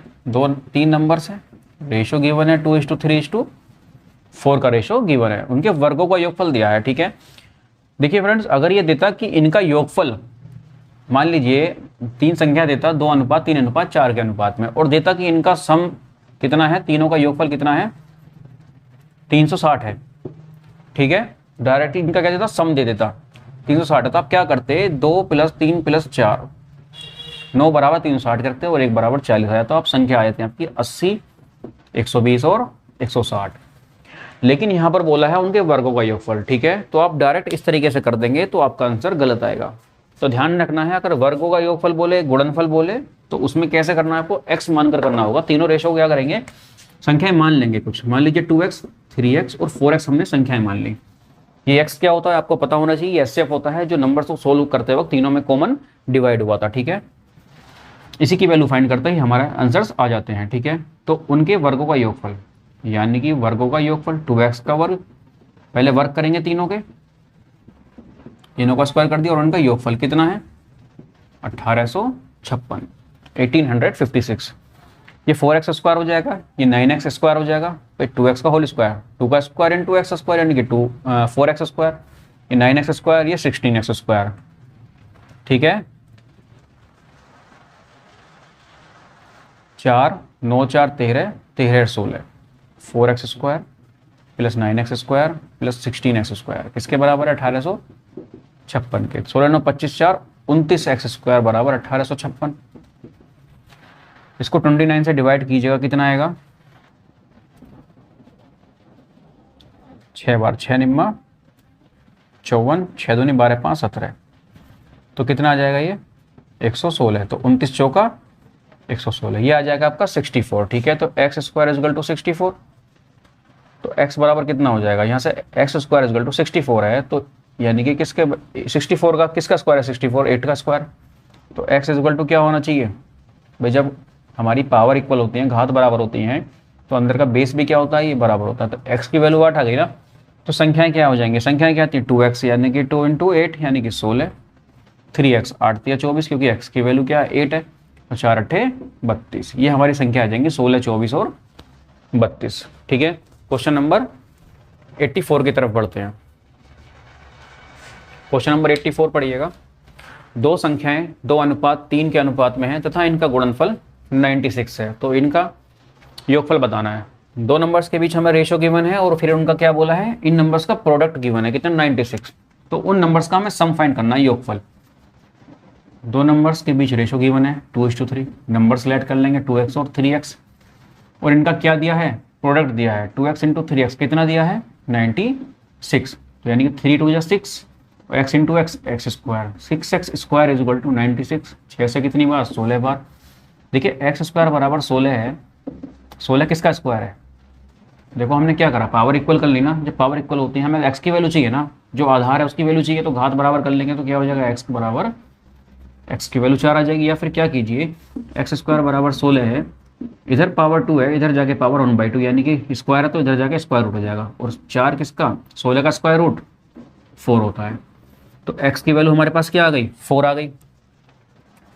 3 नंबर्स है, रेशो गिवन है 2:3:4 का रेशो गिवन है, उनके वर्गों का योगफल दिया है। ठीक है, देखिए फ्रेंड्स, अगर ये देता कि इनका योगफल, मान लीजिए 3 संख्या देता 2:3:4 के अनुपात में, और देता कि इनका सम कितना है, तीनों का योगफल कितना है 360 है। ठीक है, डायरेक्टली इनका क्या देता, सम दे देता 360 है। तो आप क्या करते, 2 + 3 + 4 9 = 360 करते हैं और 1 = 40 आया। तो आप संख्या आ जाती है आपकी 80, 120 और 160। लेकिन यहाँ पर बोला है उनके वर्गों का योगफल। ठीक है, तो आप डायरेक्ट इस तरीके से कर देंगे तो आपका आंसर गलत आएगा। तो ध्यान रखना है, अगर वर्गों का योगफल बोले, गुणनफल बोले, तो उसमें कैसे करना है आपको, x मानकर करना होगा। तीनों रेशो क्या करेंगे, संख्याएं मान लेंगे कुछ, मान लीजिए 2x 3x और 4x हमने संख्याएं मान ली। ये x क्या होता है आपको पता होना चाहिए, एचसीएफ होता है, जो नंबर को सोल्व करते वक्त तीनों में कॉमन डिवाइड हुआ था। ठीक है, इसी की वैल्यू फाइंड करते ही हमारा आंसर्स आ जाते हैं। ठीक है, तो उनके वर्गों का योगफल, यानी कि वर्गों का योगफल 2x का वर्ग, पहले वर्ग करेंगे तीनों का स्क्वायर कर दिया, और उनका योगफल कितना है 1856, 1856। ये 4x स्क्वायर हो जाएगा, ये 9x स्क्वायर हो जाएगा, फिर 2x का होल स्क्वायर, 2 का स्क्वायर इन 2x स्क्वायर यानी कि 4x स्क्वायर, ये 9x स्क्वायर, ये 16x स्क्वायर। ठीक है, 4 9 4 13 13 16, 4x square plus 9x square plus 16x square किसके बराबर है 1856 के। 16 9 25 4 29x स्क्वायर बराबर 1856। इसको 29 से डिवाइड कीजिएगा, कितना आएगा, 6 बार 6 निम्मा 54, 6 दूनी 12 5 17, तो कितना आ जाएगा ये 116। तो 29 चौका 116, ये आ जाएगा आपका 64। ठीक है, तो x स्क्वायर इजगल टू 64, तो x बराबर कितना हो जाएगा, यहाँ से x स्क्वायर इजगल टू 64 है, तो यानी कि किसके 64 का किसका स्क्वायर है 64, 8 का स्क्वायर। तो x इजगल टू क्या होना चाहिए भाई, जब हमारी पावर इक्वल होती हैं, घात बराबर होती हैं, तो अंदर का बेस भी क्या होता है, ये बराबर होता है। तो x की वैल्यू 8 आ गई ना, तो संख्याएं क्या हो जाएंगी, संख्याएं क्या आती है 2x यानी कि 2 × 8 यानी कि 16, 3x 8 या 24 क्योंकि x की वैल्यू क्या है 8 है, तो 4 8 32, ये हमारी संख्या आ जाएंगी 16, 24 और 32। ठीक है, क्वेश्चन नंबर 84 की तरफ बढ़ते हैं। क्वेश्चन नंबर 84 पढ़िएगा। 2 संख्याएं 2:3 के अनुपात में हैं तथा इनका गुणनफल 96 है, तो इनका योगफल बताना है। 2 नंबर्स के बीच हमें रेशो गिवन है और फिर उनका क्या बोला है, इन नंबर्स का प्रोडक्ट गिवन है कितना 96, तो उन नंबर्स का हमें सम फाइंड करना है, योगफल। 2 नंबर्स के बीच रेशो गिवन है 2:3, नंबर सेलेक्ट कर लेंगे 2x और 3x, और इनका क्या दिया है, प्रोडक्ट दिया है 2x × 3x कितना दिया है 96, तो यानी कि 3 2 6, x × x x square, 6x square is equal to 96, 6 से कितनी बार 16 बार। देखिए x स्क्वायर बराबर 16 है, 16 किसका स्क्वायर है, देखो हमने क्या करा, पावर इक्वल कर ली ना, जब पावर इक्वल होती है हमें x की वैल्यू चाहिए ना, जो आधार है उसकी वैल्यू चाहिए, तो घात बराबर कर लेंगे तो क्या हो जाएगा x बराबर x की वैल्यू 4 आ जाएगी। या फिर क्या कीजिए, x स्क्वायर बराबर 16 है, इधर पावर 2 है, इधर जाके पावर 1/2 यानी कि स्क्वायर है तो इधर जाके स्क्वायर रूट हो जाएगा, और 4 किसका 16 का स्क्वायर रूट 4 होता है, तो x की वैल्यू हमारे पास क्या आ गई 4 आ गई।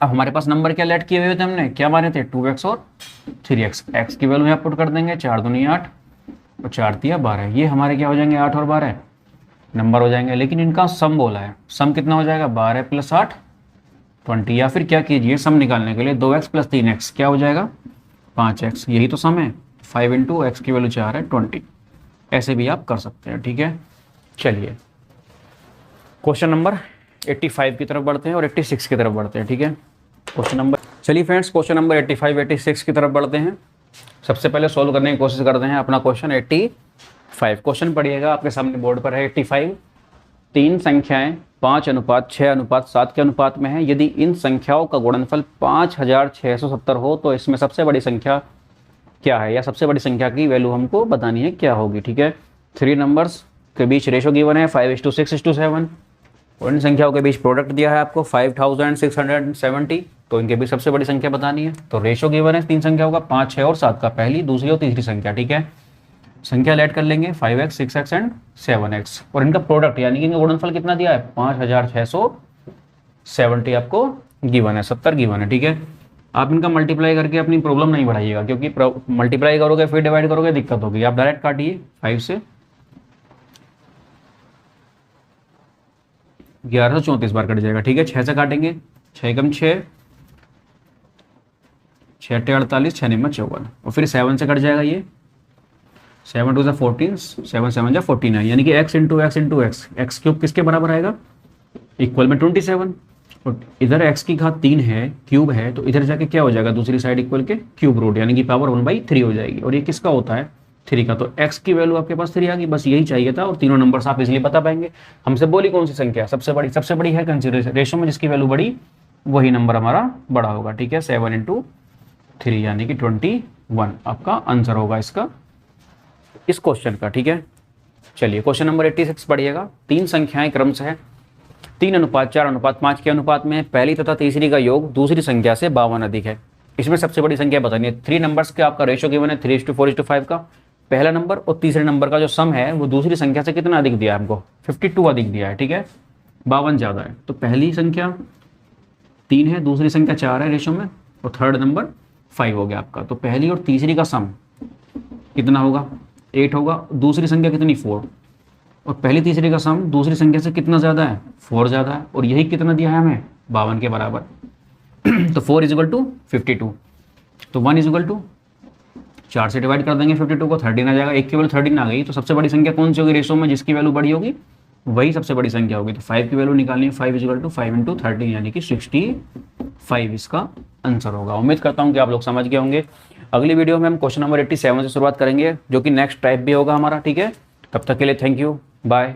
अब हमारे पास नंबर क्या लेट किए हुए थे, हमने क्या माने थे 2x और 3x, x की वैल्यू यहाँ पुट कर देंगे, 4 दूनी 8 और 4 तिया 12, ये हमारे क्या हो जाएंगे 8 और 12 नंबर हो जाएंगे। लेकिन इनका सम बोला है, सम कितना हो जाएगा 12 + 8 20, या फिर क्या कीजिए सम निकालने के लिए 2x + 3x क्या हो जाएगा 5x, यही तो सम है, 5 × x की वैल्यू 4 है 20, ऐसे भी आप कर सकते हैं, ठीक है। चलिए क्वेश्चन नंबर 85 की तरफ बढ़ते हैं और 86 की तरफ बढ़ते हैं, ठीक है। क्वेश्चन नंबर, चलिए फ्रेंड्स क्वेश्चन नंबर 85 86 की तरफ बढ़ते हैं। सबसे पहले सोल्व करने की कोशिश करते हैं अपना क्वेश्चन 85। क्वेश्चन पढ़िएगा, आपके सामने बोर्ड पर है 85। तीन संख्याएं 5:6:7 के अनुपात में है। यदि इन संख्याओं का गुणनफल 5670 हो तो इसमें सबसे बड़ी संख्या क्या है, या सबसे बड़ी संख्या की वैल्यू हमको बतानी है क्या होगी, ठीक है। 3 नंबर्स के बीच रेशो गिवन है 5:6:7 और इन संख्याओं के बीच प्रोडक्ट दिया है आपको 5670, तो इनके बीच सबसे बड़ी संख्या बतानी है। तो रेशो गिवन है तीन संख्याओं का 5, 6 और 7 का, पहली, दूसरी और तीसरी संख्या, ठीक है। संख्या ऐड कर लेंगे 5x, 6x एंड 7x और इनका प्रोडक्ट यानी कि इनका गुणनफल कितना दिया है 5670 आपको गिवन है, 70 गिवन है, ठीक है। आप इनका मल्टीप्लाई करके अपनी प्रॉब्लम नहीं बढ़ाइएगा, क्योंकि मल्टीप्लाई करोगे फिर डिवाइड करोगे दिक्कत होगी। आप डायरेक्ट काटिए 5 से 1134 बार कट जाएगा, ठीक है। 6 से काटेंगे, 6 कम 6, 6 48, 6 9 54 और फिर 7 से कट जाएगा ये 7 2 14, 7 7 49, यानी कि x into x into x, x cube किसके बराबर आएगा इक्वल में 27 और इधर x की घात 3 है, क्यूब है, तो इधर जाके क्या हो जाएगा दूसरी साइड इक्वल के क्यूब रूट, यानी कि पावर 1/3 हो जाएगी और ये किसका होता है 3 का। तो x की वैल्यू आपके पास 3 आ गई, बस यही चाहिए था और तीनों नंबर्स आप इजिली बता पाएंगे। हमसे बोली कौन सी संख्या सबसे बड़ी है कंसिडरेशन रेशो में, जिसकी वैल्यू बड़ी वही नंबर हमारा बड़ा होगा, ठीक है। 7 × 3 यानी कि 21 आपका आंसर होगा इसका, इस क्वेश्चन का, ठीक है। चलिए क्वेश्चन नंबर 86 पढ़िएगा। तीन संख्याएं क्रमशः 3:4:5 के अनुपात में पहली तथा तीसरी का योग दूसरी संख्या से 52 अधिक है। इसमें सबसे बड़ी संख्या बतानी है। 3 नंबर्स के आपका रेशो गिवन है 3:4:5 का, पहला नंबर और तीसरे नंबर का जो सम है वो दूसरी संख्या से कितना अधिक दिया है हमको 52 अधिक दिया है, ठीक है। 52 ज़्यादा है, तो पहली संख्या 3 है, दूसरी संख्या 4 है रेशो में और थर्ड नंबर 5 हो गया आपका। तो पहली और तीसरी का सम कितना होगा 8 होगा, दूसरी संख्या कितनी 4 और पहली तीसरी का सम दूसरी संख्या से कितना ज़्यादा है 4 ज़्यादा है और यही कितना दिया है हमें 52 के बराबर। तो 4 = 52, तो 1 = 4 से डिवाइड कर देंगे 52 को, 13 आ जाएगा, एक की वैल्यू 13 आ गई। तो सबसे बड़ी संख्या कौन सी होगी रेशो में जिसकी वैल्यू बड़ी होगी वही सबसे बड़ी संख्या होगी। तो 5 की वैल्यू निकालनी है, 5 = 5 × 13 यानी कि 65 इसका आंसर होगा। उम्मीद करता हूँ कि आप लोग समझ गए होंगे। अगली वीडियो में हम क्वेश्चन नंबर 87 से शुरुआत करेंगे, जो कि नेक्स्ट टाइप भी होगा हमारा, ठीक है। तब तक के लिए थैंक यू, बाय।